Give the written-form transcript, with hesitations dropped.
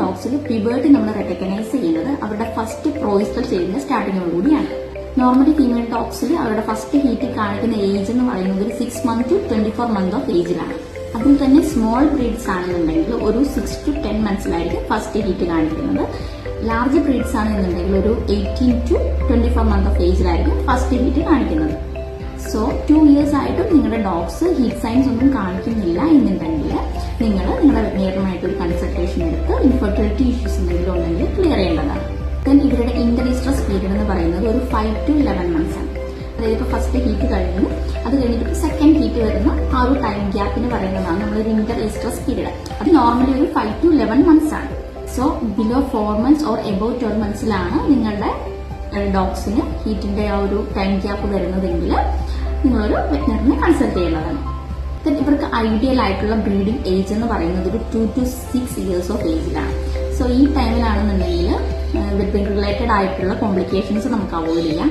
ഡോഗ്സിൽ puberty നമ്മൾ recognise ചെയ്യുന്നത് അവരുടെ ഫസ്റ്റ് പ്രോയിസ്റ്റൽ സ്റ്റേജിന്റെ സ്റ്റാർട്ടിങ്ങോടുകൂടിയാണ്. നോർമലി ഫീമെയിൽ ഡോഗ്സിൽ അവരുടെ ഫസ്റ്റ് ഹീറ്റ് കാണിക്കുന്ന ഏജ് എന്ന് പറയുന്നത് ഒരു 6 months to 24 months ഓഫ് ഏജിലാണ്. അതിൽ തന്നെ സ്മോൾ ബ്രീഡ്സ് ആണെന്നുണ്ടെങ്കിൽ ഒരു 6 to 10 monthsലായിരിക്കും ഫസ്റ്റ് ഹീറ്റ് കാണിക്കുന്നത്. ലാർജ് ബ്രീഡ്സ് ആണെന്നുണ്ടെങ്കിൽ ഒരു 18 to 24 months ഓഫ് ഏജിലായിരിക്കും ഫസ്റ്റ് ഹീറ്റ് കാണിക്കുന്നത്. സോ 2 years ആയിട്ടും നിങ്ങളുടെ ഡോഗ്സ് ഹീറ്റ് സൈൻസ് ഒന്നും കാണിക്കുന്നില്ല എന്നുണ്ടെങ്കിൽ നിങ്ങൾ നിങ്ങളുടെ വെറ്ററിനറിയുമായിട്ട് ഒരു കൺസൾട്ടേഷൻ എടുത്ത് ഇൻഫെർട്ടിലിറ്റി ഇഷ്യൂസ് എന്തെങ്കിലും ഉണ്ടെങ്കിൽ ക്ലിയർ ചെയ്യേണ്ടതാണ്. ദെൻ ഇവരുടെ ഇന്റർസ്ട്രസ് പീരീഡ് എന്ന് പറയുന്നത് ഒരു 5 to 11 months ആണ്. അതായത് ഇപ്പോൾ ഫസ്റ്റ് ഹീറ്റ് കഴിഞ്ഞു, അത് കഴിഞ്ഞിട്ട് സെക്കൻഡ് ഹീറ്റ് വരുന്ന ആ ഒരു ടൈം ഗ്യാപ്പിന് പറയുന്നതാണ് നമ്മളൊരു ഇന്റർസ്ട്രസ് പീരീഡ്. അത് നോർമലി ഒരു 5 to 11 months ആണ്. So below 4 months or above 12 monthsലാണ് നിങ്ങളുടെ ഡോഗ്സിന് ഹീറ്റിന്റെ ആ ഒരു ടൈം ഗ്യാപ്പ് വരുന്നതെങ്കിൽ നിങ്ങളൊരു വെറ്ററിനെ കൺസൾട്ട് ചെയ്യേണ്ടതാണ്. ഇവർക്ക് ഐഡിയൽ ആയിട്ടുള്ള ബ്രീഡിംഗ് ഏജ് എന്ന് പറയുന്നത് ഒരു 2 to 6 years ഓഫ് ഏജിലാണ്. സോ ഈ ടൈമിലാണെന്നുണ്ടെങ്കിൽ വെറ്ററിൻ റിലേറ്റഡ് ആയിട്ടുള്ള കോംപ്ലിക്കേഷൻസ് നമുക്ക് അവോയ്ഡ് ചെയ്യാം.